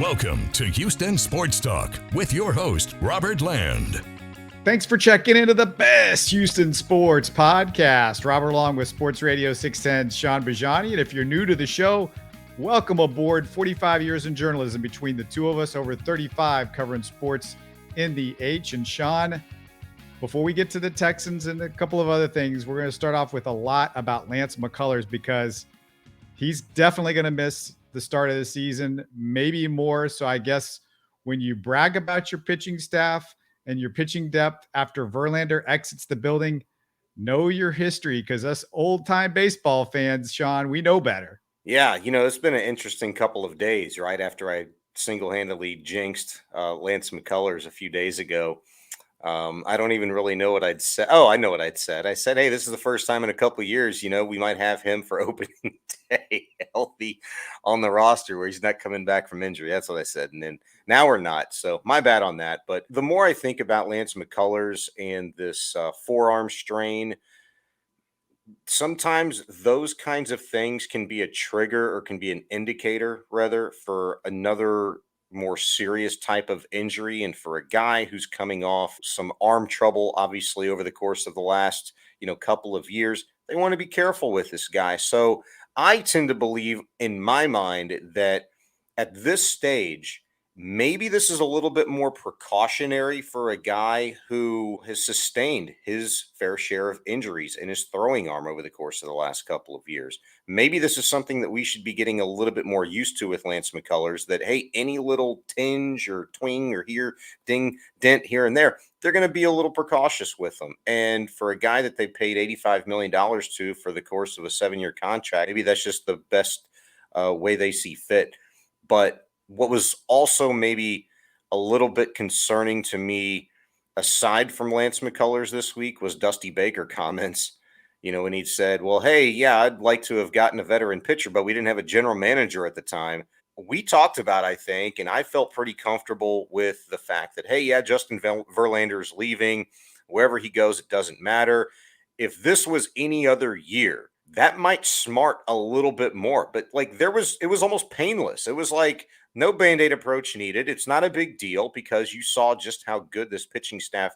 Welcome to Houston Sports Talk with your host, Robert Land. Thanks for checking into the best Houston sports podcast. Robert along with Sports Radio 610 Shaun Bijani. And if you're new to the show, welcome aboard. 45 years in journalism between the two of us, over 35 covering sports in the H. And Shaun, before we get to the Texans and a couple of other things, we're going to start off with a lot about Lance McCullers because he's definitely going to miss the start of the season, maybe more. So I guess when you brag about your pitching staff and your pitching depth after Verlander exits the building, know your history, because us old-time baseball fans, Shaun, we know better. Yeah, it's been an interesting couple of days, right? After I single-handedly jinxed Lance McCullers a few days ago. I don't even really know what I'd said. Oh, I know what I'd said. I said, hey, this is the first time in a couple of years, we might have him for opening day healthy on the roster where he's not coming back from injury. That's what I said. And then now we're not. So my bad on that. But the more I think about Lance McCullers and this forearm strain, sometimes those kinds of things can be a trigger or can be an indicator, rather, for another more serious type of injury. And for a guy who's coming off some arm trouble, obviously over the course of the last, couple of years, they want to be careful with this guy. So I tend to believe in my mind that at this stage, maybe this is a little bit more precautionary for a guy who has sustained his fair share of injuries in his throwing arm over the course of the last couple of years. Maybe this is something that we should be getting a little bit more used to with Lance McCullers, that, hey, any little tinge or twing or dent here and there, they're going to be a little precautious with him. And for a guy that they paid $85 million to for the course of a 7-year contract, maybe that's just the best way they see fit. But what was also maybe a little bit concerning to me, aside from Lance McCullers this week, was Dusty Baker comments, when he said, well, hey, yeah, I'd like to have gotten a veteran pitcher, but we didn't have a general manager at the time. We talked about, I think, and I felt pretty comfortable with the fact that, hey, yeah, Justin Verlander is leaving. Wherever he goes, it doesn't matter. If this was any other year, that might smart a little bit more. But it was almost painless. It was like, no Band-Aid approach needed. It's not a big deal because you saw just how good this pitching staff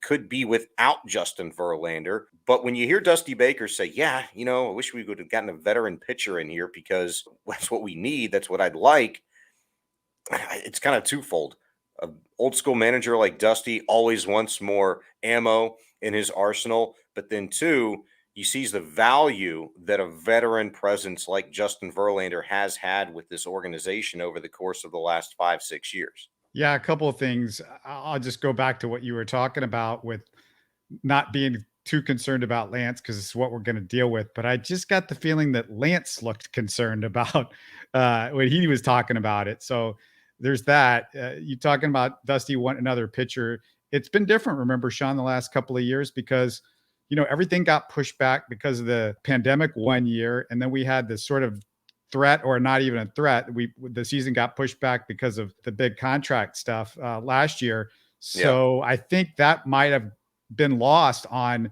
could be without Justin Verlander. But when you hear Dusty Baker say, yeah, I wish we would have gotten a veteran pitcher in here because that's what we need, that's what I'd like, it's kind of twofold. An old school manager like Dusty always wants more ammo in his arsenal. But then two, he sees the value that a veteran presence like Justin Verlander has had with this organization over the course of the last 5-6 years. Yeah, a couple of things. I'll just go back to what you were talking about with not being too concerned about Lance, because it's what we're going to deal with. But I just got the feeling that Lance looked concerned about when he was talking about it. So there's that. You talking about Dusty want another pitcher. It's been different, remember, Shaun, the last couple of years, because everything got pushed back because of the pandemic one year. And then we had this sort of threat, or not even a threat. The season got pushed back because of the big contract stuff last year. So yeah. I think that might have been lost on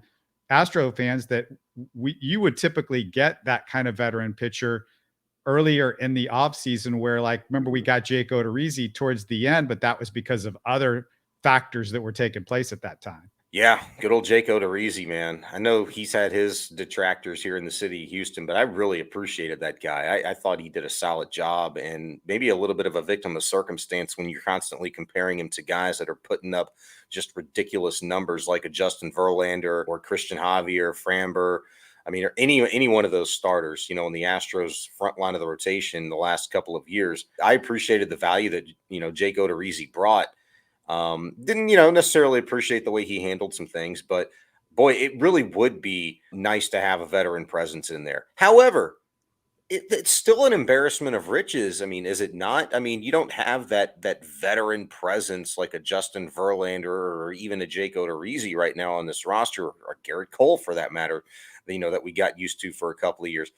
Astro fans, that you would typically get that kind of veteran pitcher earlier in the offseason, where, remember, we got Jake Odorizzi towards the end, but that was because of other factors that were taking place at that time. Yeah, good old Jake Odorizzi, man. I know he's had his detractors here in the city of Houston, but I really appreciated that guy. I thought he did a solid job, and maybe a little bit of a victim of circumstance when you're constantly comparing him to guys that are putting up just ridiculous numbers like a Justin Verlander or Christian Javier, Framber. I mean, or any one of those starters, in the Astros front line of the rotation the last couple of years. I appreciated the value that, Jake Odorizzi brought. Didn't, necessarily appreciate the way he handled some things, but boy, it really would be nice to have a veteran presence in there. However, it's still an embarrassment of riches. I mean, is it not? I mean, you don't have that veteran presence like a Justin Verlander or even a Jake Odorizzi right now on this roster, or Garrett Cole for that matter, that we got used to for a couple of years.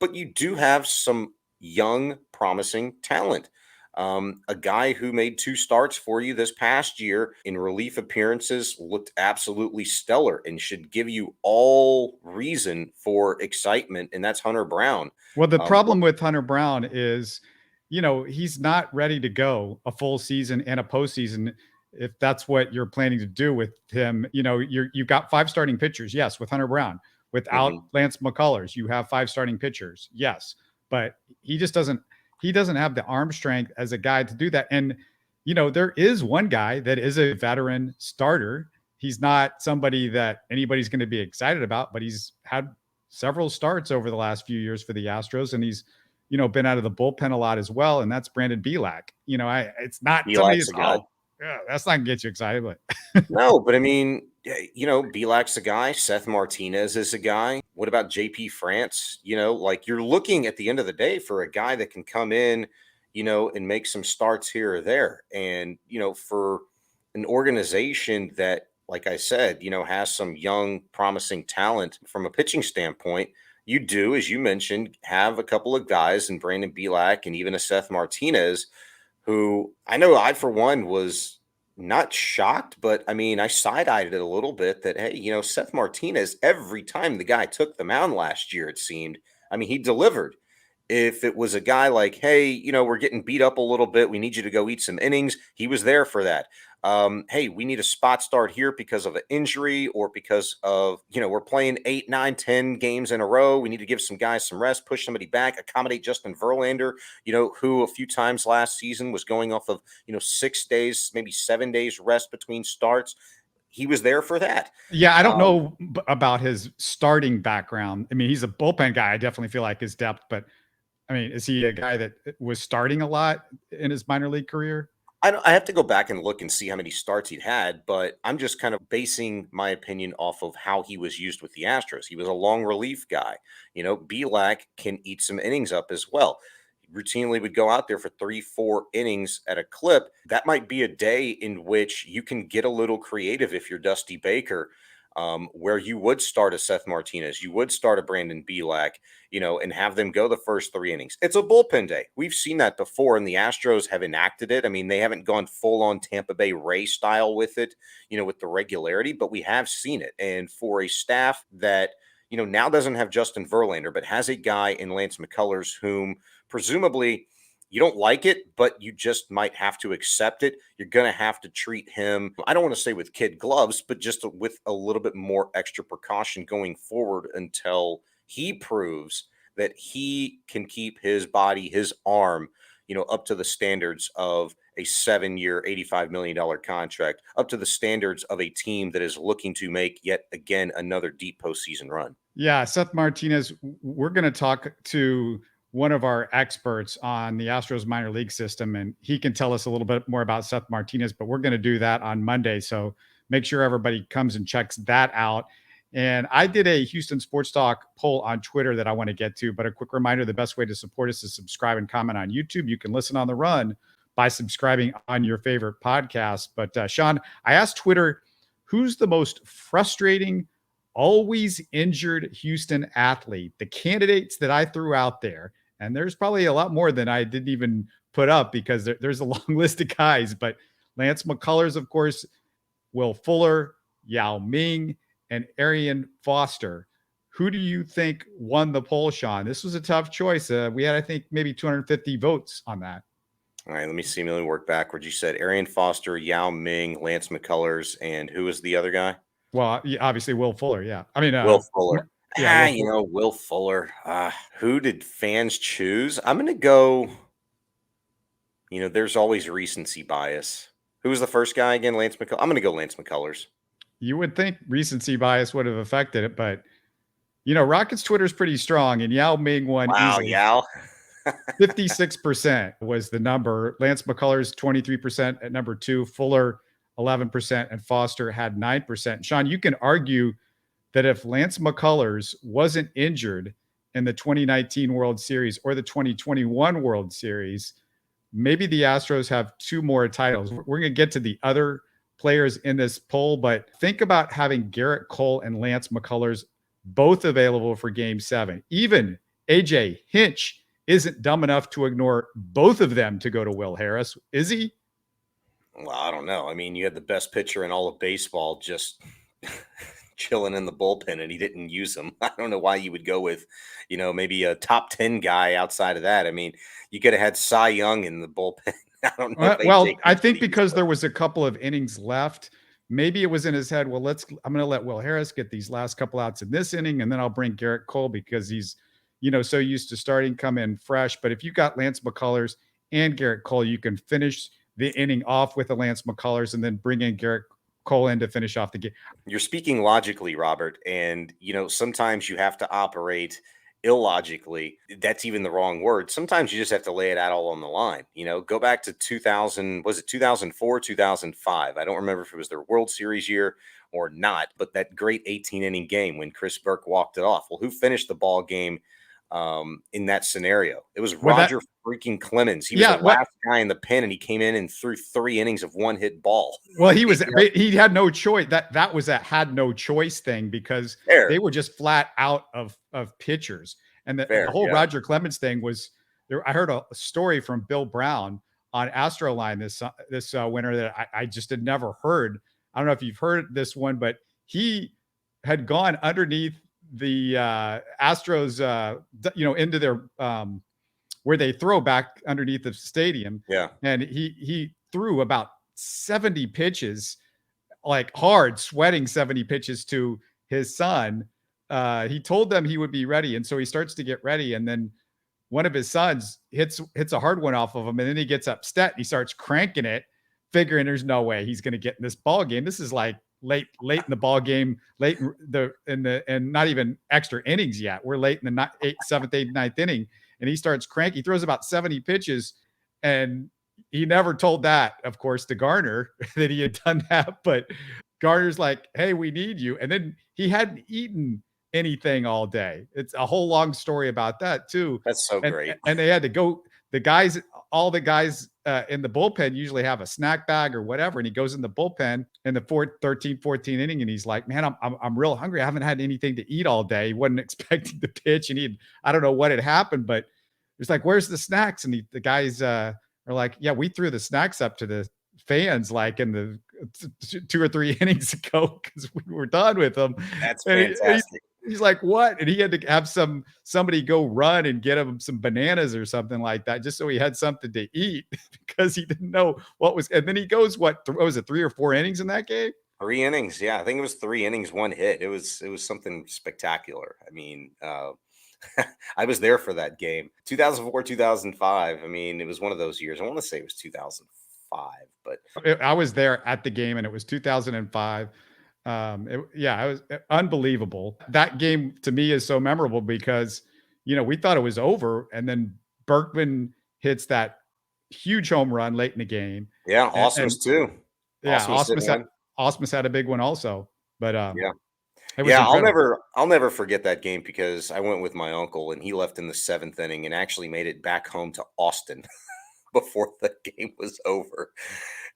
But you do have some young, promising talent. A guy who made 2 starts for you this past year in relief appearances, looked absolutely stellar and should give you all reason for excitement, and that's Hunter Brown. Well, the problem with Hunter Brown is he's not ready to go a full season and a postseason if that's what you're planning to do with him. You've got 5 starting pitchers, yes, with Hunter Brown. Without Lance McCullers, you have 5 starting pitchers, yes, but he just doesn't. He doesn't have the arm strength as a guy to do that. And there is one guy that is a veteran starter. He's not somebody that anybody's going to be excited about, but he's had several starts over the last few years for the Astros, and he's been out of the bullpen a lot as well, and that's Brandon Bielak. It's not somebody Bielak's a guy. That's not gonna get you excited, but No, but I mean, Bielak's a guy. Seth Martinez is a guy. What about JP France? Like you're looking at the end of the day for a guy that can come in, and make some starts here or there. And, for an organization that, like I said, has some young, promising talent from a pitching standpoint, you do, as you mentioned, have a couple of guys in Brandon Bielak and even a Seth Martinez, who I know I, for one, was not shocked, but I mean, I side-eyed it a little bit that, hey, Seth Martinez, every time the guy took the mound last year, it seemed, I mean, he delivered. If it was a guy like, hey, we're getting beat up a little bit, we need you to go eat some innings, he was there for that. Hey, we need a spot start here because of an injury or because of, we're playing 8, 9, 10 games in a row. We need to give some guys some rest, push somebody back, accommodate Justin Verlander, who a few times last season was going off of, 6 days, maybe 7 days rest between starts. He was there for that. Yeah, I don't know about his starting background. I mean, he's a bullpen guy. I definitely feel like his depth, but I mean, is he a guy that was starting a lot in his minor league career? I have to go back and look and see how many starts he'd had, but I'm just kind of basing my opinion off of how he was used with the Astros. He was a long relief guy. Bielak can eat some innings up as well. He routinely would go out there for 3, 4 innings at a clip. That might be a day in which you can get a little creative if you're Dusty Baker, where you would start a Seth Martinez, you would start a Brandon Bielak, and have them go the first 3 innings. It's a bullpen day. We've seen that before, and the Astros have enacted it. I mean, they haven't gone full-on Tampa Bay Ray style with it, with the regularity, but we have seen it. And for a staff that, now doesn't have Justin Verlander, but has a guy in Lance McCullers whom presumably you don't like it, but you just might have to accept it. You're going to have to treat him, I don't want to say with kid gloves, but just with a little bit more extra precaution going forward until he proves that he can keep his body, his arm, up to the standards of a 7-year, $85 million contract, up to the standards of a team that is looking to make yet again another deep postseason run. Yeah, Seth Martinez, we're going to talk to one of our experts on the Astros minor league system, and he can tell us a little bit more about Seth Martinez, but we're going to do that on Monday. So make sure everybody comes and checks that out. And I did a Houston Sports Talk poll on Twitter that I want to get to, but a quick reminder, the best way to support us is subscribe and comment on YouTube. You can listen on the run by subscribing on your favorite podcast. But Shaun, I asked Twitter, who's the most frustrating, always injured Houston athlete? The candidates that I threw out there, and there's probably a lot more than I didn't even put up because there's a long list of guys, but Lance McCullers, of course, Will Fuller, Yao Ming, and Arian Foster. Who do you think won the poll, Shaun? This was a tough choice. We had, I think, maybe 250 votes on that. All right, let me see. Let me work backwards. You said Arian Foster, Yao Ming, Lance McCullers, and who was the other guy? Well, obviously Will Fuller. Yeah, I mean Will Fuller. Yeah, Will Fuller. Who did fans choose? I'm going to go. There's always recency bias. Who was the first guy again? Lance McCullers. I'm going to go Lance McCullers. You would think recency bias would have affected it, but Rockets Twitter is pretty strong, and Yao Ming won easily. Yao. 56% was the number. Lance McCullers 23% at number 2, Fuller 11%, and Foster had 9%. Shaun, you can argue that if Lance McCullers wasn't injured in the 2019 World Series or the 2021 World Series, maybe the Astros have 2 more titles. We're going to get to the other players in this poll, but think about having Garrett Cole and Lance McCullers both available for Game 7. Even AJ Hinch isn't dumb enough to ignore both of them to go to Will Harris, is he? Well, I don't know. I mean, you had the best pitcher in all of baseball just chilling in the bullpen and he didn't use him. I don't know why you would go with, maybe a top 10 guy outside of that. I mean, you could have had Cy Young in the bullpen. I don't know if Well, AJ I Hinch would think have used because him. there was a couple of innings left, maybe it was in his head. Well, I'm going to let Will Harris get these last couple outs in this inning, and then I'll bring Garrett Cole because he's, so used to starting, come in fresh. But if you got Lance McCullers and Garrett Cole, you can finish the inning off with a Lance McCullers and then bring in Garrett Cole in to finish off the game. You're speaking logically, Robert, and sometimes you have to operate illogically. That's even the wrong word. Sometimes you just have to lay it out all on the line. Go back to 2000, was it 2004, 2005? I don't remember if it was their World Series year or not, but that great 18-inning game when Chris Burke walked it off. Well, who finished the ball game in that scenario? It was Roger freaking Clemens. He was the last guy in the pen, and he came in and threw 3 innings of one-hit ball. Well, he had no choice. That was a had no choice thing because they were just flat out of pitchers. And the whole Roger Clemens thing was there. I heard a story from Bill Brown on Astroline this winter that I just had never heard. I don't know if you've heard this one, but he had gone underneath the Astros, into their where they throw back underneath the stadium. Yeah. And he threw about 70 pitches, like hard, sweating 70 pitches to his son. He told them he would be ready. And so he starts to get ready. And then one of his sons hits a hard one off of him. And then he gets upset. And he starts cranking it, figuring there's no way he's going to get in this ball game. This is like late in the ball game, late and not even extra innings yet. We're late in the 7th, 8th, 9th inning. And he starts cranking. He throws about 70 pitches, and he never told that, of course, to Garner that he had done that. But Garner's like, "Hey, we need you." And then he hadn't eaten anything all day. It's a whole long story about that too. That's so great. And they had to go. All the guys in the bullpen usually have a snack bag or whatever. And he goes in the bullpen in the 13, 14 inning. And he's like, "Man, I'm real hungry. I haven't had anything to eat all day." He wasn't expecting to pitch. And I don't know what had happened, but it's like, "Where's the snacks?" And the guys are like, "Yeah, we threw the snacks up to the fans like in the 2 or 3 innings ago because we were done with them." That's fantastic. He's like, "What?" And he had to have somebody go run and get him some bananas or something like that, just so he had something to eat because he didn't know what was. And then he goes, what was it, 3 or 4 innings in that game? 3 innings, yeah. I think it was 3 innings, 1 hit. It was something spectacular. I mean, I was there for that game. 2004, 2005. I mean, it was one of those years. I want to say it was 2005, but I was there at the game, and it was 2005. It was unbelievable. That game to me is so memorable because, we thought it was over, and then Berkman hits that huge home run late in the game. Yeah, Ausmus too. Yeah, Ausmus had a big one also. But I'll never forget that game because I went with my uncle and he left in the 7th inning and actually made it back home to Austin before the game was over.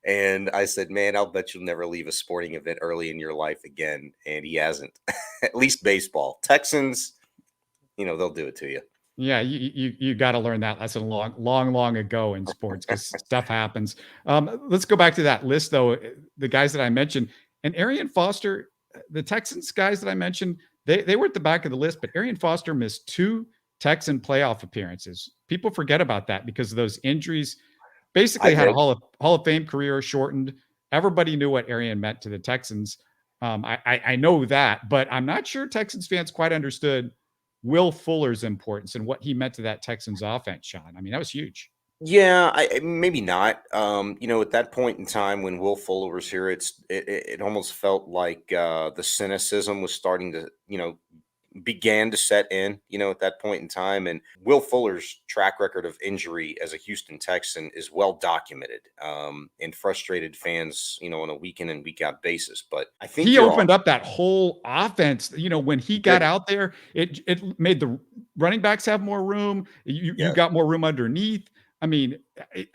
And I said, "Man, I'll bet you'll never leave a sporting event early in your life again." And he hasn't. At least baseball. Texans, they'll do it to you. Yeah, you got to learn that lesson long ago in sports because stuff happens. Let's go back to that list, though. The guys that I mentioned, and Arian Foster, the Texans guys that I mentioned, they were at the back of the list, but Arian Foster missed 2 Texan playoff appearances. People forget about that because of those injuries. Basically had a Hall of Fame career shortened. Everybody knew what Arian meant to the Texans. I know that, but I'm not sure Texans fans quite understood Will Fuller's importance and what he meant to that Texans offense, Shaun. I mean, that was huge. Yeah, maybe not. At that point in time when Will Fuller was here, it almost felt like the cynicism was starting to, began to set in, at that point in time. And Will Fuller's track record of injury as a Houston Texan is well documented, and frustrated fans, on a week in and week out basis. But I think he opened up that whole offense. When he got out there, it made the running backs have more room. You got more room underneath. I mean,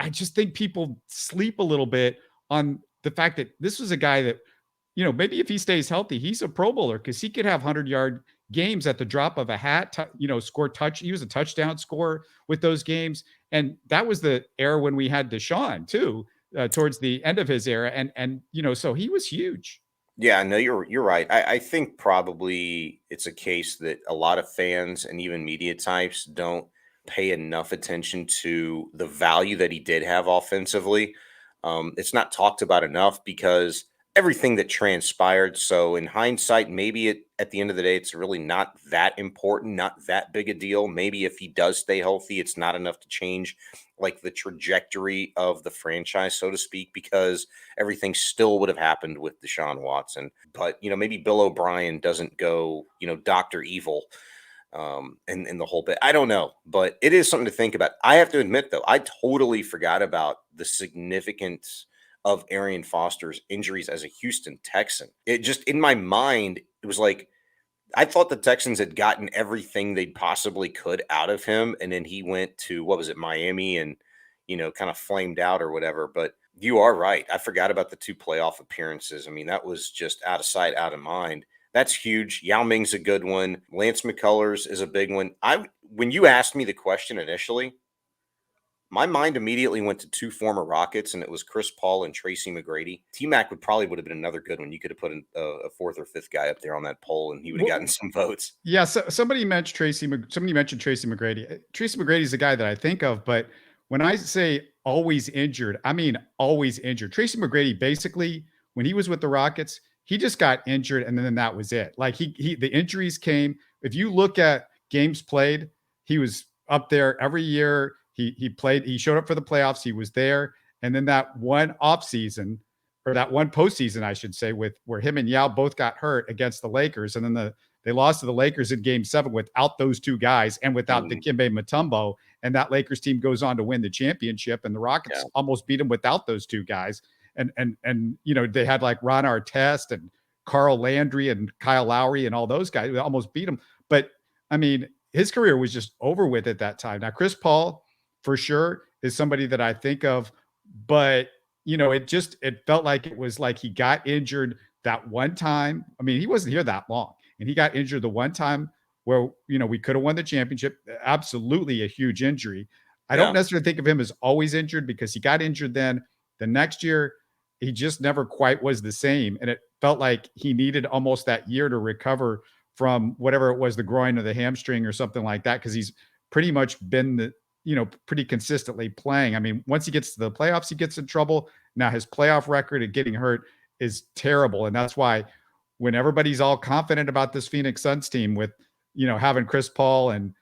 I just think people sleep a little bit on the fact that this was a guy that, maybe if he stays healthy, he's a Pro Bowler because he could have 100-yard games at the drop of a hat, score touch. He was a touchdown scorer with those games. And that was the era when we had Deshaun too, towards the end of his era. And so he was huge. Yeah, no, you're right. I think probably it's a case that a lot of fans and even media types don't pay enough attention to the value that he did have offensively. It's not talked about enough because everything that transpired. So in hindsight, maybe at the end of the day, it's really not that important, not that big a deal. Maybe if he does stay healthy, it's not enough to change like the trajectory of the franchise, so to speak, because everything still would have happened with Deshaun Watson. But, maybe Bill O'Brien doesn't go, Dr. Evil in the whole bit. I don't know, but it is something to think about. I have to admit, though, I totally forgot about the significance of Arian Foster's injuries as a Houston Texan. It just, in my mind, it was like, I thought the Texans had gotten everything they possibly could out of him. And then he went to, what was it, Miami, and, kind of flamed out or whatever. But you are right. I forgot about the 2 playoff appearances. I mean, that was just out of sight, out of mind. That's huge. Yao Ming's a good one. Lance McCullers is a big one. When you asked me the question initially, my mind immediately went to 2 former Rockets, and it was Chris Paul and Tracy McGrady. T-Mac would have been another good one. You could have put a 4th or 5th guy up there on that poll, and he would have gotten some votes. Yeah, so somebody mentioned Tracy McGrady. Tracy McGrady is the guy that I think of, but when I say always injured, I mean always injured. Tracy McGrady, basically, when he was with the Rockets, he just got injured, and then that was it. Like the injuries came. If you look at games played, he was up there every year. He played. He showed up for the playoffs. He was there, and then that one offseason, or that one postseason, I should say, with where him and Yao both got hurt against the Lakers, and then they lost to the Lakers in Game 7 without those 2 guys and without Dikembe Mutombo, and that Lakers team goes on to win the championship, and the Rockets almost beat them without those 2 guys. And they had like Ron Artest and Carl Landry and Kyle Lowry and all those guys. They almost beat him. But I mean, his career was just over with at that time. Now, Chris Paul, for sure, is somebody that I think of, but it felt like it was like he got injured that one time. I mean, he wasn't here that long, and he got injured the one time where, we could have won the championship. Absolutely a huge injury. I don't necessarily think of him as always injured, because he got injured then. The next year, he just never quite was the same. And it felt like he needed almost that year to recover from whatever it was, the groin or the hamstring or something like that, because he's pretty much been pretty consistently playing. I mean, once he gets to the playoffs, he gets in trouble. Now his playoff record at getting hurt is terrible. And that's why when everybody's all confident about this Phoenix Suns team with, having Chris Paul and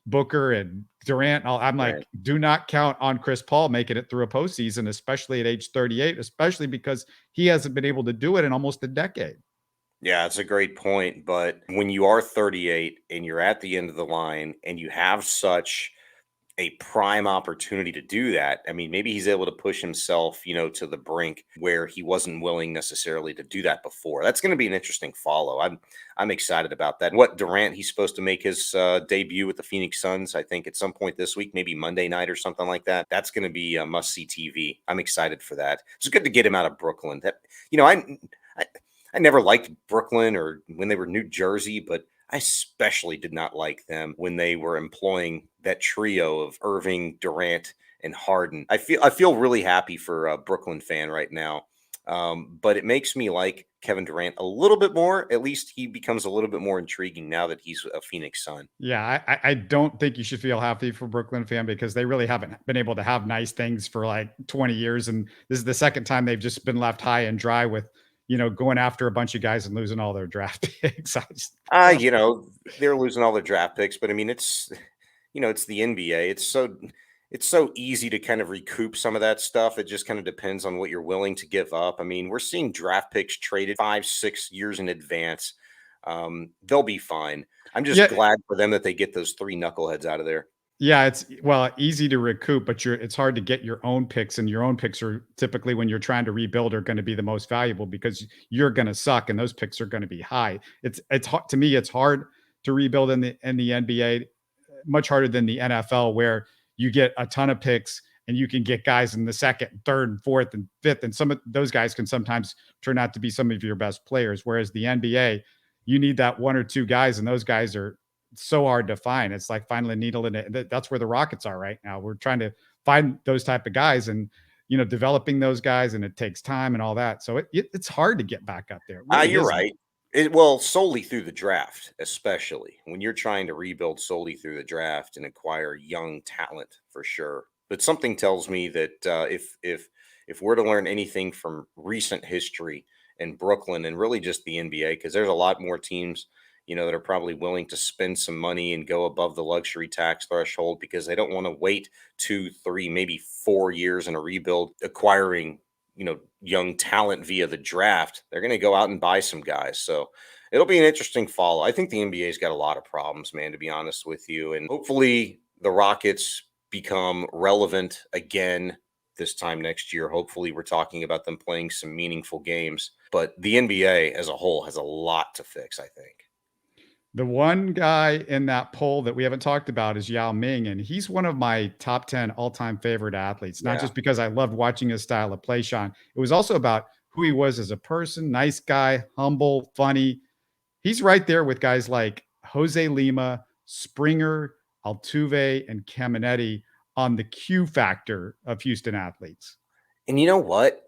Booker and Durant, I'm like, do not count on Chris Paul making it through a postseason, especially at age 38, especially because he hasn't been able to do it in almost a decade. Yeah, it's a great point. But when you are 38 and you're at the end of the line and you have such a prime opportunity to do that, I mean, maybe he's able to push himself, to the brink where he wasn't willing necessarily to do that before. That's going to be an interesting follow. I'm excited about that. What, Durant, he's supposed to make his debut with the Phoenix Suns, I think, at some point this week, maybe Monday night or something like that. That's going to be a must-see TV. I'm excited for that. It's good to get him out of Brooklyn. That, I never liked Brooklyn or when they were New Jersey, but I especially did not like them when they were employing that trio of Irving, Durant, and Harden. I feel really happy for a Brooklyn fan right now, but it makes me like Kevin Durant a little bit more. At least he becomes a little bit more intriguing now that he's a Phoenix Sun. Yeah, I don't think you should feel happy for Brooklyn fan, because they really haven't been able to have nice things for like 20 years, and this is the second time they've just been left high and dry with going after a bunch of guys and losing all their draft picks. They're losing all their draft picks, but I mean, it's the NBA. It's so easy to kind of recoup some of that stuff. It just kind of depends on what you're willing to give up. I mean, we're seeing draft picks traded 5-6 years in advance. They'll be fine. I'm just glad for them that they get those 3 knuckleheads out of there. Yeah, it's easy to recoup, but it's hard to get your own picks, and your own picks are typically, when you're trying to rebuild, are going to be the most valuable, because you're going to suck and those picks are going to be high. It's hard to me. It's hard to rebuild in the NBA, much harder than the NFL, where you get a ton of picks and you can get guys in the second, third, and fourth, and fifth, and some of those guys can sometimes turn out to be some of your best players. Whereas the NBA, you need that 1 or 2 guys, and those guys are so hard to find. It's like finding a needle in it. That's where the Rockets are right now. We're trying to find those type of guys, and developing those guys, and it takes time and all that. So it's hard to get back up there. It really You're isn't. right. Well, solely through the draft, especially when you're trying to rebuild solely through the draft and acquire young talent, for sure. But something tells me that if we're to learn anything from recent history in Brooklyn and really just the NBA, because there's a lot more teams, that are probably willing to spend some money and go above the luxury tax threshold because they don't want to wait 2, 3, maybe 4 years in a rebuild, acquiring young talent via the draft. They're going to go out and buy some guys. So it'll be an interesting follow. I think the NBA's got a lot of problems, man, to be honest with you. And hopefully the Rockets become relevant again this time next year. Hopefully we're talking about them playing some meaningful games. But the NBA as a whole has a lot to fix, I think. The one guy in that poll that we haven't talked about is Yao Ming, and he's one of my top 10 all-time favorite athletes, not just because I loved watching his style of play, Sean. It was also about who he was as a person, nice guy, humble, funny. He's right there with guys like Jose Lima, Springer, Altuve, and Caminetti on the Q factor of Houston athletes. And you know what?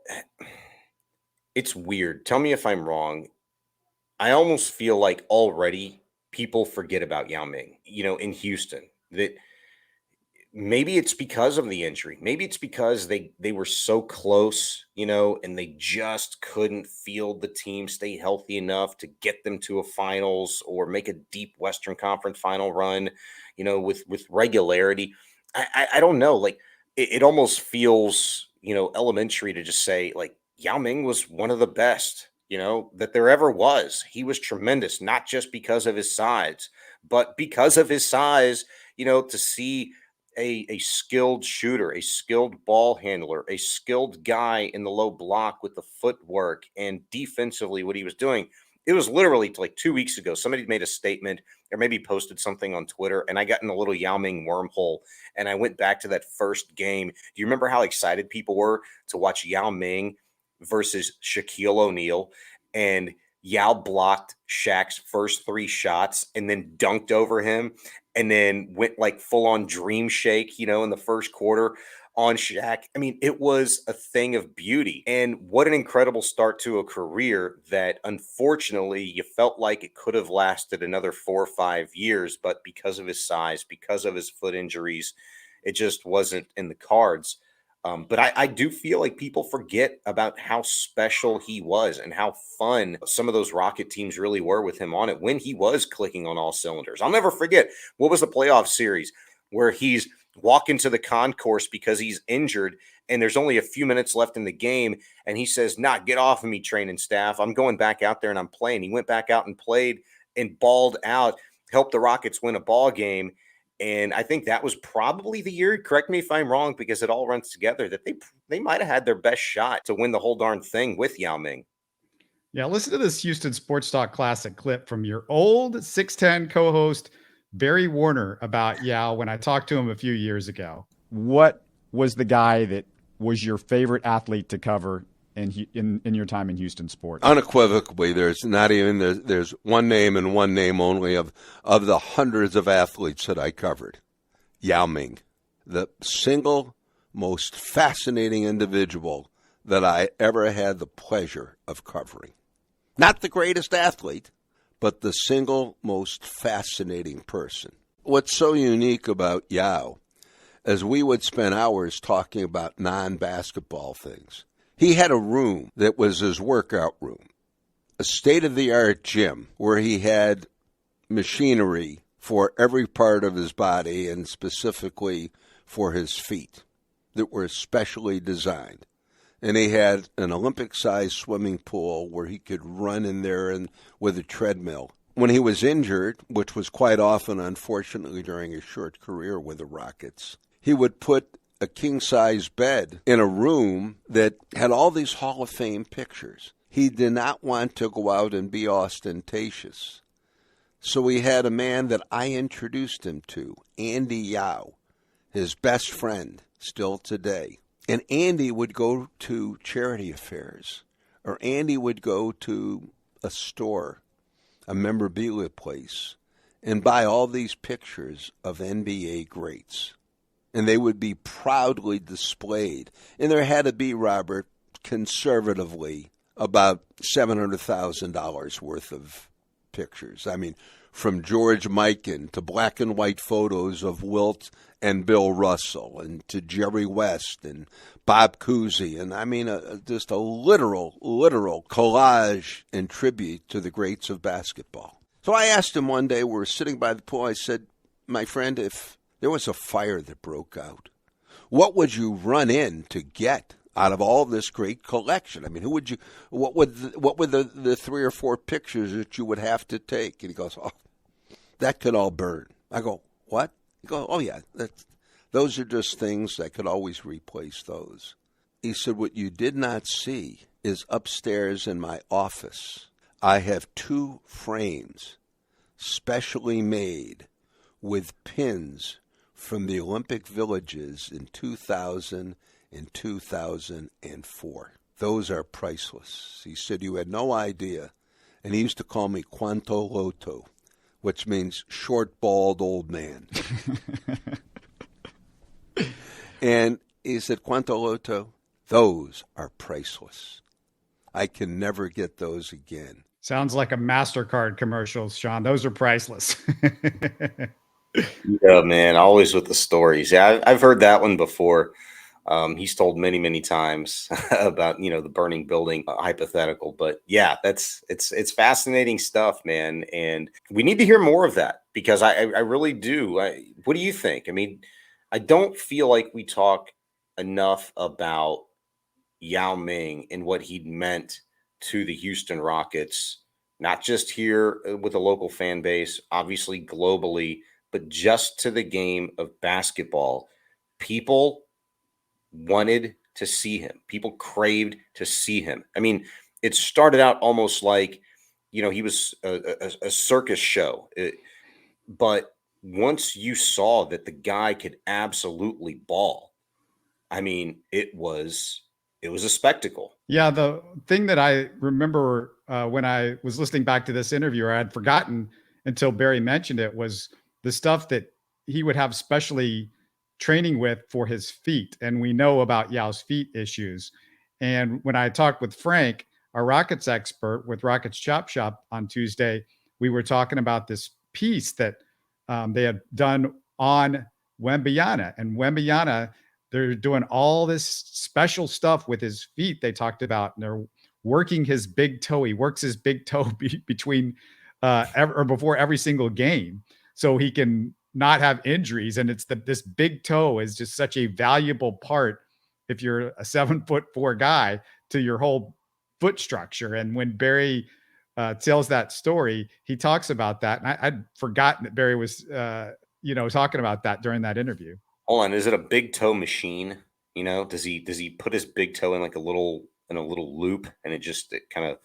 It's weird. Tell me if I'm wrong. I almost feel like already people forget about Yao Ming, in Houston, that maybe it's because of the injury. Maybe it's because they were so close, and they just couldn't field the team, stay healthy enough to get them to a finals or make a deep Western Conference final run, with regularity. I don't know. Like it almost feels, elementary to just say like Yao Ming was one of the best, that there ever was. He was tremendous, not just because of his size, but because of his size, to see a skilled shooter, a skilled ball handler, a skilled guy in the low block with the footwork and defensively what he was doing. It was literally like 2 weeks ago. Somebody made a statement or maybe posted something on Twitter, and I got in a little Yao Ming wormhole, and I went back to that first game. Do you remember how excited people were to watch Yao Ming versus Shaquille O'Neal, and Yao blocked Shaq's first 3 shots and then dunked over him and then went like full on dream shake, in the first quarter on Shaq? I mean, it was a thing of beauty, and what an incredible start to a career that unfortunately you felt like it could have lasted another 4 or 5 years, but because of his size, because of his foot injuries, it just wasn't in the cards. But I do feel like people forget about how special he was and how fun some of those Rocket teams really were with him on it when he was clicking on all cylinders. I'll never forget, what was the playoff series where he's walking to the concourse because he's injured and there's only a few minutes left in the game. And he says, get off of me, training staff. I'm going back out there and I'm playing. He went back out and played and balled out, helped the Rockets win a ball game. And I think that was probably the year, correct me if I'm wrong, because it all runs together, that they might have had their best shot to win the whole darn thing with Yao Ming. Yeah, listen to this Houston Sports Talk Classic clip from your old 610 co-host, Barry Warner, about Yao when I talked to him a few years ago. What was the guy that was your favorite athlete to cover in your time in Houston sports? Unequivocally, there's one name and one name only of the hundreds of athletes that I covered. Yao Ming, the single most fascinating individual that I ever had the pleasure of covering. Not the greatest athlete, but the single most fascinating person. What's so unique about Yao is we would spend hours talking about non-basketball things. He had a room that was his workout room, a state-of-the-art gym where he had machinery for every part of his body and specifically for his feet that were specially designed. And he had an Olympic-sized swimming pool where he could run in there and with a treadmill. When he was injured, which was quite often, unfortunately, during his short career with the Rockets, he would put a king-size bed in a room that had all these Hall of Fame pictures. He did not want to go out and be ostentatious. So he had a man that I introduced him to, Andy Yao, his best friend still today. And Andy would go to charity affairs, or Andy would go to a store, a memorabilia place, and buy all these pictures of NBA greats. and they would be proudly displayed. And there had to be, Robert, conservatively, about $700,000 worth of pictures. I mean, from George Mikan to black and white photos of Wilt and Bill Russell, and to Jerry West and Bob Cousy, and I mean, just a literal collage and tribute to the greats of basketball. So I asked him one day, we were sitting by the pool, I said, my friend, if there was a fire that broke out, what would you run in to get out of all this great collection? I mean, what would the 3 or 4 pictures that you would have to take? And he goes, oh, that could all burn. I go, what? He goes, oh yeah, those are just things that could always replace those. He said, what you did not see is upstairs in my office, I have 2 frames specially made with pins from the Olympic Villages in 2000 and 2004. Those are priceless. He said, you had no idea. And he used to call me Quanto Loto, which means short, bald, old man. And he said, Quanto Loto, those are priceless. I can never get those again. Sounds like a MasterCard commercial, Shaun. Those are priceless. Yeah, man, always with the stories. Yeah, I've heard that one before. He's told many, many times about, the burning building hypothetical. But yeah, it's fascinating stuff, man. And we need to hear more of that, because I really do. What do you think? I mean, I don't feel like we talk enough about Yao Ming and what he'd meant to the Houston Rockets, not just here with a local fan base, obviously globally, but just to the game of basketball. People wanted to see him. People craved to see him. I mean, it started out almost like, he was a circus show. But once you saw that the guy could absolutely ball, I mean, it was a spectacle. Yeah, the thing that I remember when I was listening back to this interview, or I had forgotten until Barry mentioned it, was the stuff that he would have specially training with for his feet. And we know about Yao's feet issues. And when I talked with Frank, our Rockets expert with Rockets Chop Shop on Tuesday, we were talking about this piece that they had done on Wembanyama. And Wembanyama, they're doing all this special stuff with his feet they talked about, and they're working his big toe. He works his big toe between or before every single game, so he can not have injuries. And it's this big toe is just such a valuable part, if you're a 7'4" guy, to your whole foot structure. And when Barry tells that story, he talks about that. And I'd forgotten that Barry was, talking about that during that interview. Hold on. Is it a big toe machine? Does he put his big toe in like a little loop, and it kind of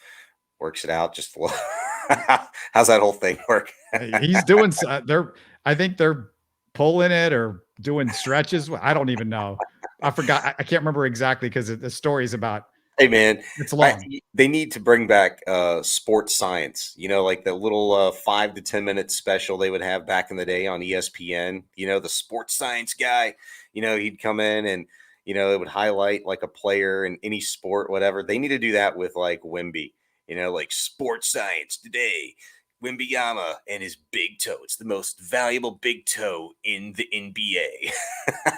works it out just a little? How's that whole thing work? He's doing, I think they're pulling it or doing stretches. I don't even know. I forgot. I can't remember exactly, because the story's about, hey man, it's long. They need to bring back sports science, like the little 5 to 10 minute special they would have back in the day on ESPN. The sports science guy, he'd come in and, it would highlight like a player in any sport, whatever. They need to do that with like Wemby, like sports science today. Wembanyama and his big toe. It's the most valuable big toe in the NBA.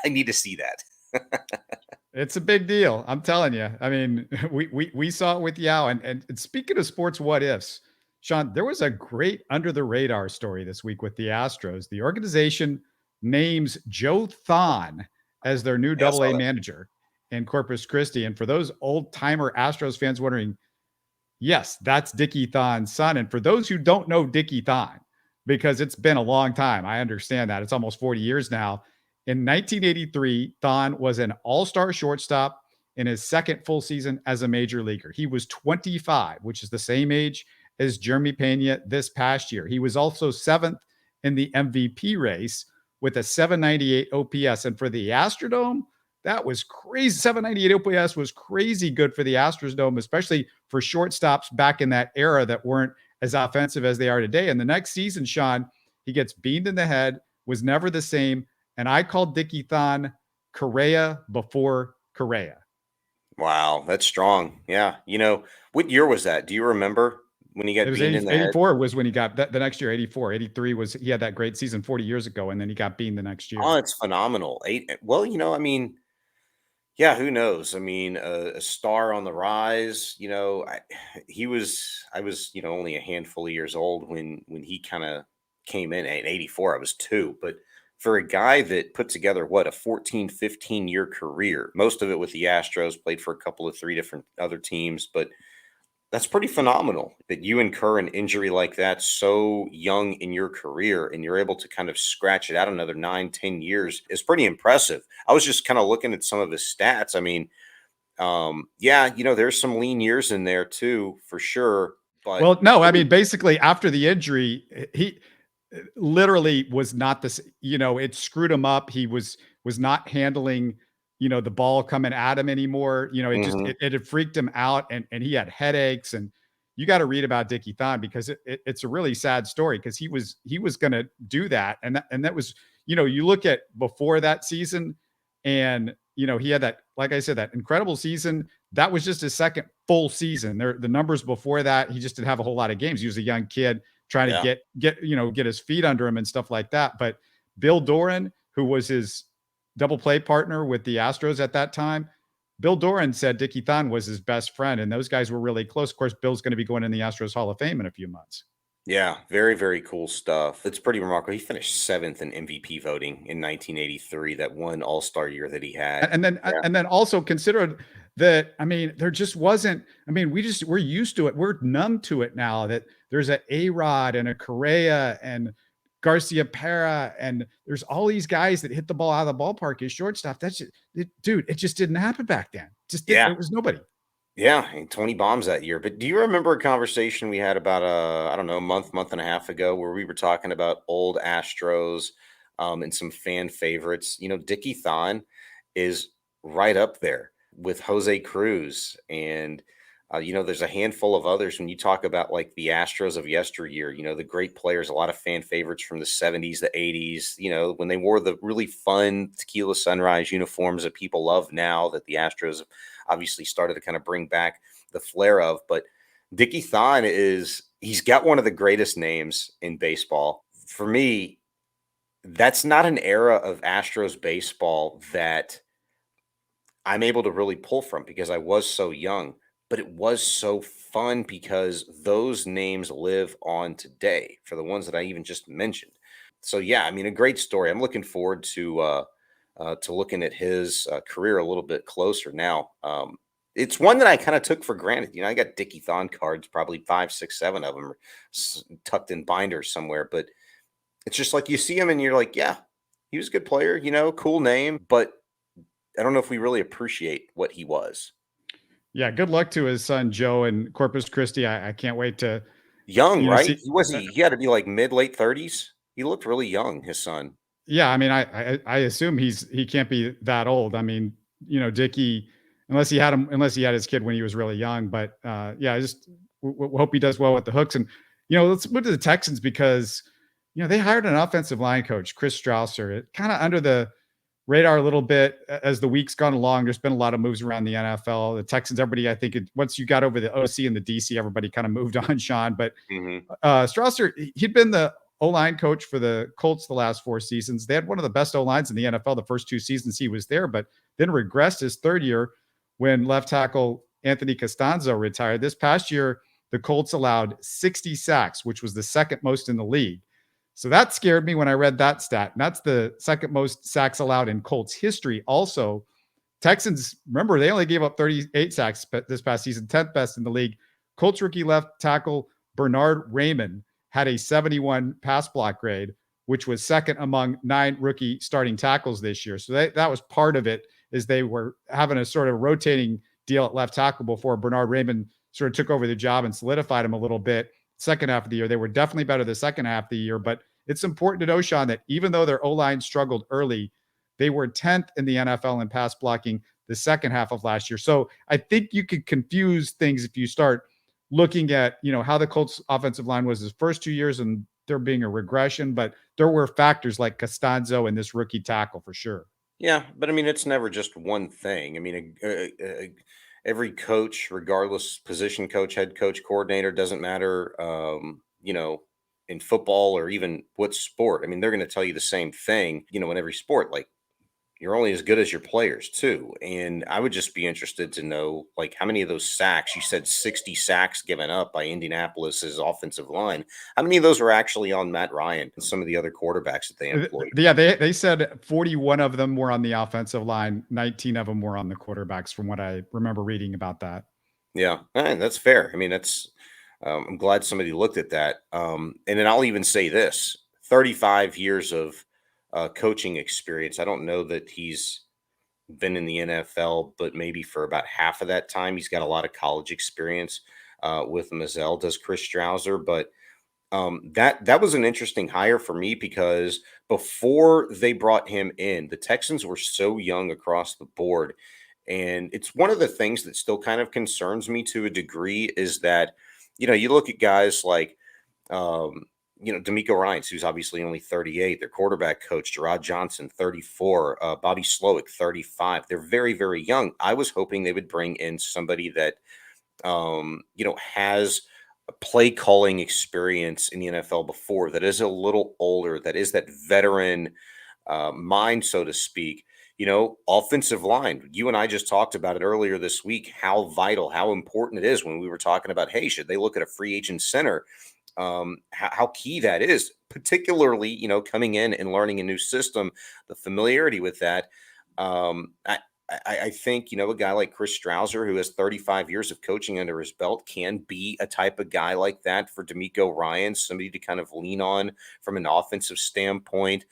I need to see that. It's a big deal. I'm telling you. I mean, we saw it with Yao. And speaking of sports what ifs, Shaun, there was a great under the radar story this week with the Astros. The organization names Joe Thon as their new AA manager in Corpus Christi. And for those old timer Astros fans wondering, yes, that's Dickey Thon's son. And for those who don't know Dickey Thon, because it's been a long time, I understand that. It's almost 40 years now. In 1983, Thon was an all-star shortstop in his second full season as a major leaguer. He was 25, which is the same age as Jeremy Pena this past year. He was also 7th in the MVP race with a 798 OPS. And for the Astrodome, that was crazy. 798 OPS was crazy good for the Astrodome, especially for shortstops back in that era that weren't as offensive as they are today. And the next season, Shaun, he gets beamed in the head, was never the same, and I called Dickie Thon Correa before Correa. Wow, that's strong. Yeah. What year was that? Do you remember when he got It was beamed in the head? 84 was when he got the next year. 84, 83 was he had that great season 40 years ago, and then he got beamed the next year. Oh, it's phenomenal. Well, I mean, yeah, who knows? I mean, a star on the rise. I was, only a handful of years old when he kind of came in. At 84, I was 2. But for a guy that put together a 14, 15-year career, most of it with the Astros, played for a couple of 3 different other teams, but that's pretty phenomenal that you incur an injury like that so young in your career and you're able to kind of scratch it out another 9, 10 years is pretty impressive. I was just kind of looking at some of his stats. I mean, there's some lean years in there too, for sure. But well, no, I mean, basically after the injury, he literally was not this, it screwed him up. He was not handling the ball coming at him anymore. It just, it had freaked him out and he had headaches. And you got to read about Dickey Thon because it's a really sad story because he was going to do that. And that was, you look at before that season and, he had that, like I said, that incredible season. That was just his second full season. The numbers before that, he just didn't have a whole lot of games. He was a young kid trying to get his feet under him and stuff like that. But Bill Doran, who was his double play partner with the Astros at that time, Bill Doran said Dickie Thon was his best friend, and those guys were really close. Of course, Bill's going to be going in the Astros Hall of Fame in a few months. Yeah, very, very cool stuff. It's pretty remarkable. He finished 7th in MVP voting in 1983, that one All-Star year that he had. And then also consider that, I mean, there just wasn't, I mean, we're used to it. We're numb to it now that there's an A-Rod and a Correa and Garcia Pera, and there's all these guys that hit the ball out of the ballpark as shortstop. That's just, dude, it just didn't happen back then. There was nobody. Yeah, and 20 bombs that year. But do you remember a conversation we had about I don't know, a month and a half ago where we were talking about old Astros and some fan favorites? Dickey Thon is right up there with Jose Cruz and there's a handful of others when you talk about like the Astros of yesteryear, the great players, a lot of fan favorites from the 70s, the 80s, when they wore the really fun Tequila Sunrise uniforms that people love now that the Astros have obviously started to kind of bring back the flair of. But Dickey Thon he's got one of the greatest names in baseball. For me, that's not an era of Astros baseball that I'm able to really pull from because I was so young. But it was so fun because those names live on today for the ones that I even just mentioned. So, yeah, I mean, a great story. I'm looking forward to looking at his career a little bit closer now. It's one that I kind of took for granted. I got Dickey Thon cards, probably 5, 6, 7 of them tucked in binders somewhere. But it's just like you see him and you're like, yeah, he was a good player, cool name. But I don't know if we really appreciate what he was. Yeah, good luck to his son Joe in Corpus Christi. I can't wait to young, right? He had to be like late 30s. He looked really young, his son. Yeah, I mean, I assume he can't be that old. I mean, Dickey, unless he had his kid when he was really young. But yeah, I just hope he does well with the hooks. And let's move to the Texans because they hired an offensive line coach, Chris Strausser. It kind of under the radar a little bit as the week's gone along. There's been a lot of moves around the NFL. The Texans, everybody, I think once you got over the OC and the DC, everybody kind of moved on, Sean. But Strausser, he'd been the O-line coach for the Colts the last 4 seasons. They had one of the best O-lines in the NFL the first 2 seasons he was there, but then regressed his 3rd year when left tackle Anthony Costanzo retired. This past year, the Colts allowed 60 sacks, which was the 2nd most in the league. So that scared me when I read that stat. And that's the 2nd most sacks allowed in Colts history. Also, Texans, remember, they only gave up 38 sacks this past season, 10th best in the league. Colts rookie left tackle Bernard Raymond had a 71 pass block grade, which was 2nd among 9 rookie starting tackles this year. So that was part of it, is they were having a sort of rotating deal at left tackle before Bernard Raymond sort of took over the job and solidified him a little bit. Second half of the year, they were definitely better the second half of the year, but it's important to know, Sean, that even though their O-line struggled early, they were 10th in the NFL in pass blocking the second half of last year. So I think you could confuse things if you start looking at, how the Colts offensive line was his first 2 years and there being a regression, but there were factors like Costanzo and this rookie tackle for sure. Yeah, but I mean, it's never just one thing. I mean, every coach, regardless position coach, head coach, coordinator, doesn't matter. In football or even what sport, I mean, they're going to tell you the same thing. In every sport, like you're only as good as your players too. And I would just be interested to know, like, how many of those sacks, you said 60 sacks given up by Indianapolis's offensive line. How many of those were actually on Matt Ryan and some of the other quarterbacks that they employed? Yeah, they said 41 of them were on the offensive line. 19 of them were on the quarterbacks from what I remember reading about that. Yeah, and that's fair. I mean, I'm glad somebody looked at that. And then I'll even say this, 35 years of coaching experience. I don't know that he's been in the NFL, but maybe for about half of that time, he's got a lot of college experience with him, as well does Chris Strausser. But that was an interesting hire for me, because before they brought him in, the Texans were so young across the board. And it's one of the things that still kind of concerns me to a degree, is that, you look at guys like, D'Amico Ryans, who's obviously only 38, their quarterback coach, Gerard Johnson, 34, Bobby Slowick, 35. They're very, very young. I was hoping they would bring in somebody that, has a play calling experience in the NFL before, that is a little older, that is that veteran mind, so to speak. Offensive line. You and I just talked about it earlier this week, how vital, how important it is when we were talking about, hey, should they look at a free agent center? How key that is, particularly, coming in and learning a new system, the familiarity with that. I think, a guy like Chris Strausser, who has 35 years of coaching under his belt, can be a type of guy like that for D'Amico Ryans, somebody to kind of lean on from an offensive standpoint,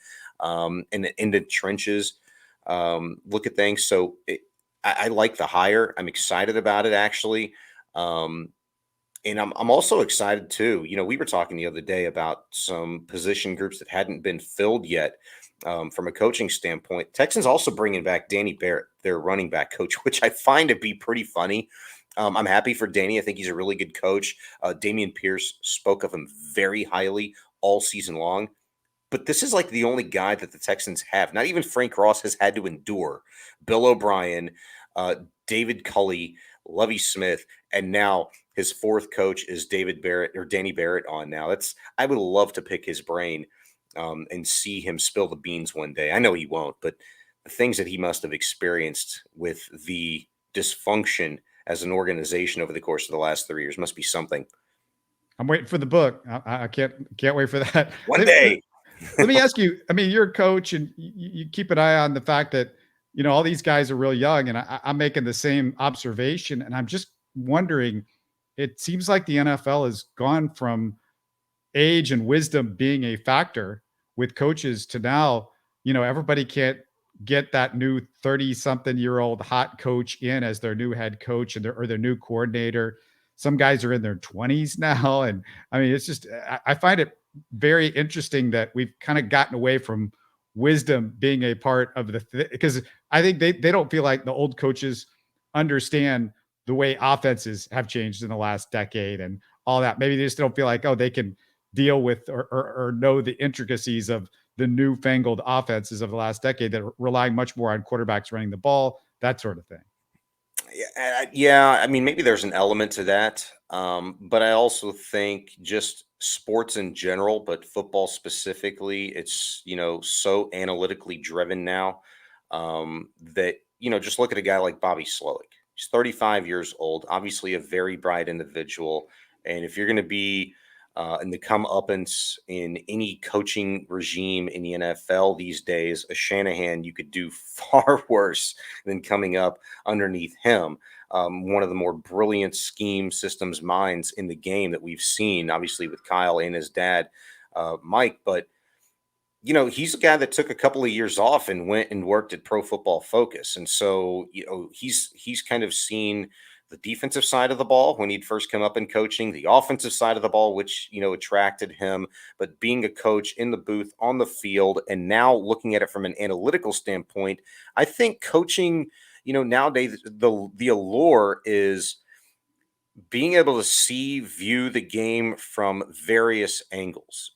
in the trenches, look at things. So I like the hire. I'm excited about it, actually. And I'm also excited too. We were talking the other day about some position groups that hadn't been filled yet, from a coaching standpoint. Texans also bringing back Danny Barrett, their running back coach, which I find to be pretty funny. I'm happy for Danny. I think he's a really good coach. Damian Pierce spoke of him very highly all season long. But this is like the only guy that the Texans have. Not even Frank Ross has had to endure. Bill O'Brien, David Culley, Lovie Smith, and now his fourth coach is David Barrett, or Danny Barrett, on now. I would love to pick his brain and see him spill the beans one day. I know he won't, but the things that he must have experienced with the dysfunction as an organization over the course of the last 3 years must be something. I'm waiting for the book. I can't wait for that. One day. Let me ask you, I mean, you're a coach and you keep an eye on the fact that, all these guys are real young, and I'm making the same observation, and I'm just wondering, it seems like the NFL has gone from age and wisdom being a factor with coaches to now, everybody can't get that new 30-something-year-old hot coach in as their new head coach or their new coordinator. Some guys are in their 20s now. And I mean, it's just, I find it very interesting that we've kind of gotten away from wisdom being a part of because I think they don't feel like the old coaches understand the way offenses have changed in the last decade and all that. Maybe they just don't feel like, they can deal with or know the intricacies of the newfangled offenses of the last decade that are relying much more on quarterbacks running the ball, that sort of thing. Yeah. I mean, maybe there's an element to that. But I also think just sports in general, but football specifically, it's, so analytically driven now, that, just look at a guy like Bobby Slowick. He's 35 years old, obviously a very bright individual. And if you're going to be in the comeuppance in any coaching regime in the NFL these days, a Shanahan, you could do far worse than coming up underneath him. One of the more brilliant scheme systems minds in the game that we've seen, obviously with Kyle and his dad, Mike. But, he's a guy that took a couple of years off and went and worked at Pro Football Focus. And so, he's kind of seen the defensive side of the ball when he'd first come up in coaching, the offensive side of the ball, which, attracted him, but being a coach in the booth, on the field, and now looking at it from an analytical standpoint, I think coaching, nowadays the allure is being able to view the game from various angles.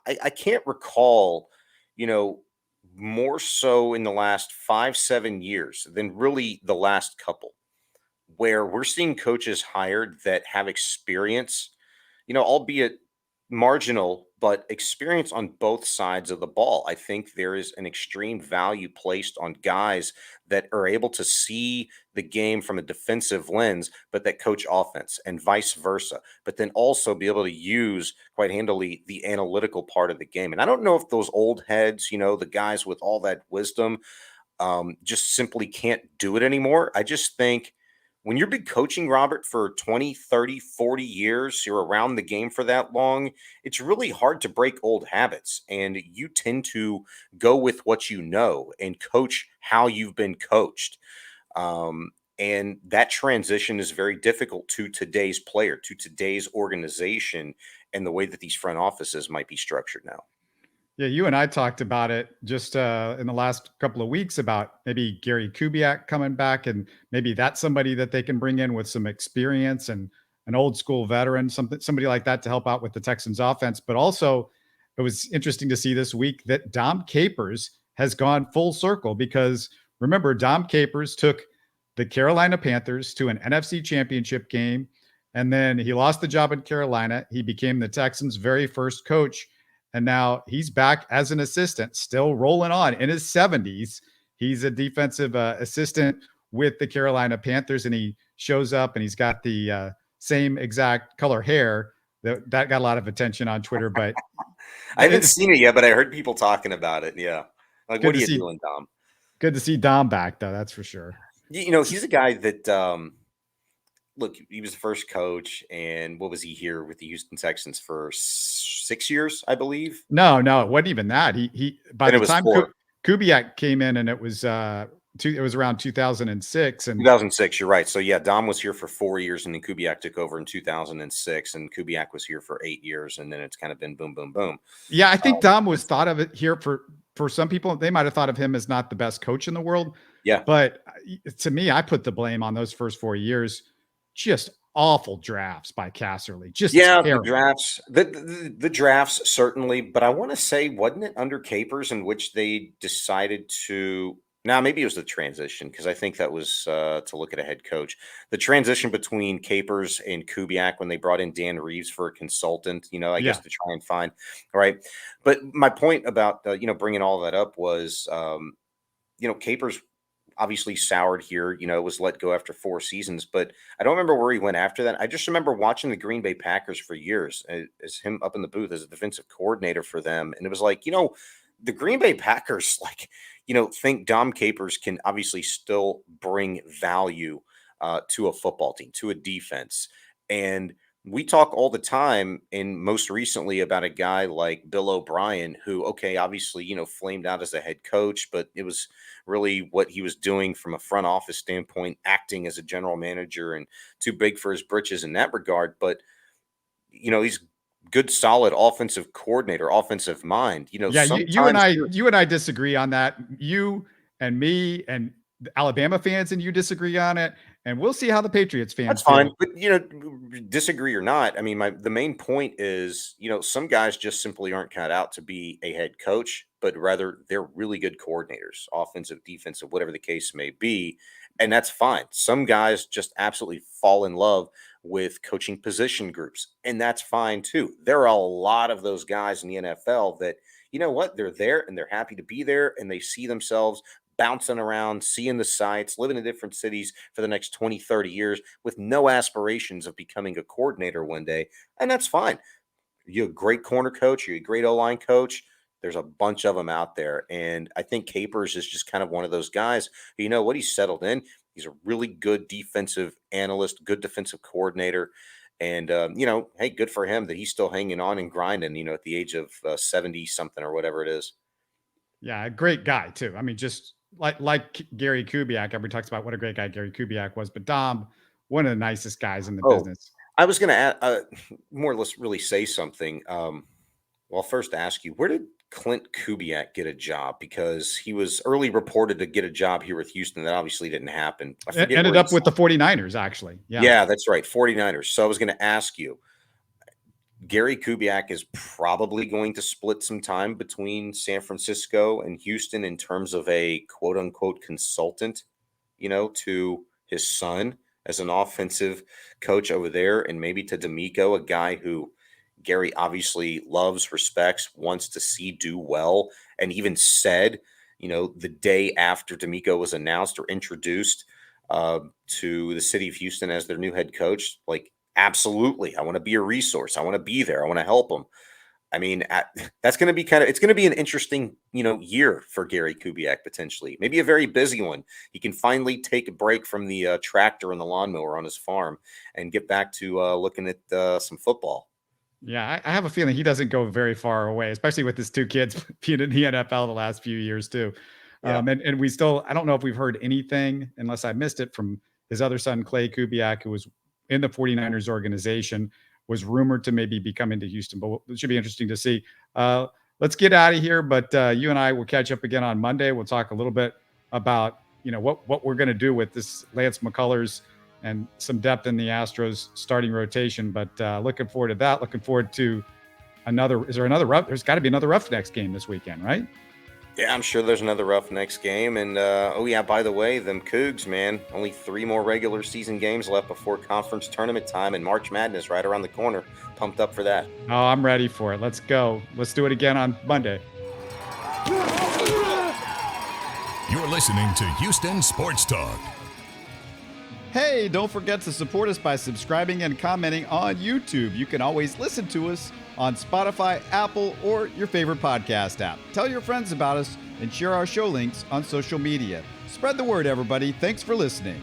I can't recall, more so in the last 5, 7 years than really the last couple, where we're seeing coaches hired that have experience, albeit marginal, but experience on both sides of the ball. I think there is an extreme value placed on guys that are able to see the game from a defensive lens, but that coach offense and vice versa, but then also be able to use quite handily the analytical part of the game. And I don't know if those old heads, the guys with all that wisdom, just simply can't do it anymore. I just think when you've been coaching, Robert, for 20, 30, 40 years, you're around the game for that long, it's really hard to break old habits. And you tend to go with what you know and coach how you've been coached. And that transition is very difficult to today's player, to today's organization, and the way that these front offices might be structured now. Yeah, you and I talked about it just in the last couple of weeks about maybe Gary Kubiak coming back, and maybe that's somebody that they can bring in with some experience and an old school veteran, somebody like that to help out with the Texans offense. But also, it was interesting to see this week that Dom Capers has gone full circle, because remember, Dom Capers took the Carolina Panthers to an NFC Championship game, and then he lost the job in Carolina. He became the Texans' very first coach. And now he's back as an assistant, still rolling on in his 70s. He's a defensive assistant with the Carolina Panthers, and he shows up and he's got the same exact color hair. That got a lot of attention on Twitter, but I haven't seen it yet, but I heard people talking about it. Yeah. Like, what are you doing, Dom? Good to see Dom back, though. That's for sure. He's a guy that, look, he was the first coach, and what was he here with the Houston Texans for 6 years, I believe? No, it wasn't even that. He by the time Kubiak came in, and it was around 2006. And 2006, you're right. So yeah, Dom was here for 4 years, and then Kubiak took over in 2006, and Kubiak was here for 8 years, and then it's kind of been boom, boom, boom. Yeah, I think Dom was thought of it here for some people. They might have thought of him as not the best coach in the world. Yeah, but to me, I put the blame on those first 4 years. Just awful drafts by Casserly. Just terrible. The drafts certainly, but I want to say, wasn't it under Capers in which they decided to? Now maybe it was the transition, because I think that was to look at a head coach. The transition between Capers and Kubiak when they brought in Dan Reeves for a consultant. I guess to try and find right. But my point about bringing all that up was Capers obviously soured here, was let go after 4 seasons, but I don't remember where he went after that. I just remember watching the Green Bay Packers for years as him up in the booth as a defensive coordinator for them. And it was like, the Green Bay Packers, think Dom Capers can obviously still bring value to a football team, to a defense. And we talk all the time, and most recently about a guy like Bill O'Brien, who, obviously, flamed out as a head coach, but it was really what he was doing from a front office standpoint, acting as a general manager, and too big for his britches in that regard. But, he's good, solid offensive coordinator, offensive mind. Yeah, you and I disagree on that. You and me and Alabama fans and you disagree on it, and we'll see how the Patriots fans That's fine, but disagree or not, I mean, the main point is, some guys just simply aren't cut out to be a head coach, but rather they're really good coordinators, offensive, defensive, whatever the case may be, and that's fine. Some guys just absolutely fall in love with coaching position groups, and that's fine too. There are a lot of those guys in the NFL that, they're there and they're happy to be there, and they see themselves bouncing around, seeing the sights, living in different cities for the next 20, 30 years with no aspirations of becoming a coordinator one day. And that's fine. You're a great corner coach. You're a great O-line coach. There's a bunch of them out there. And I think Capers is just kind of one of those guys. You know what? He's settled in. He's a really good defensive analyst, good defensive coordinator. And, hey, good for him that he's still hanging on and grinding, at the age of 70 something or whatever it is. Yeah, a great guy too. I mean, just like Gary Kubiak, everybody talks about what a great guy Gary Kubiak was, but Dom, one of the nicest guys in the business. I was going to more or less really say something. Well, first ask you, where did Clint Kubiak get a job? Because he was early reported to get a job here with Houston. That obviously didn't happen. I forget Ended where up with the 49ers, actually. Yeah, that's right. 49ers. So I was going to ask you, Gary Kubiak is probably going to split some time between San Francisco and Houston in terms of a quote unquote consultant, to his son as an offensive coach over there, and maybe to D'Amico, a guy who Gary obviously loves, respects, wants to see do well, and even said, the day after D'Amico was announced or introduced to the city of Houston as their new head coach, like, absolutely, I want to be a resource. I want to be there. I want to help them. I mean, that's going to be it's going to be an interesting, year for Gary Kubiak, potentially. Maybe a very busy one. He can finally take a break from the tractor and the lawnmower on his farm and get back to looking at some football. Yeah, I have a feeling he doesn't go very far away, especially with his two kids being in the NFL the last few years too. Yeah. And we still, I don't know if we've heard anything, unless I missed it, from his other son, Clay Kubiak, who was in the 49ers organization, was rumored to maybe be coming to Houston, but it should be interesting to see. Let's get out of here, but you and I will catch up again on Monday. We'll talk a little bit about, what we're going to do with this Lance McCullers and some depth in the Astros starting rotation. But looking forward to that. Looking forward to there's got to be another Roughnecks game this weekend, right? Yeah, I'm sure there's another Roughnecks game. And, by the way, them Cougs, man, only 3 more regular season games left before conference tournament time, and March Madness right around the corner. Pumped up for that. Oh, I'm ready for it. Let's go. Let's do it again on Monday. You're listening to Houston Sports Talk. Hey, don't forget to support us by subscribing and commenting on YouTube. You can always listen to us on Spotify, Apple, or your favorite podcast app. Tell your friends about us and share our show links on social media. Spread the word, everybody. Thanks for listening.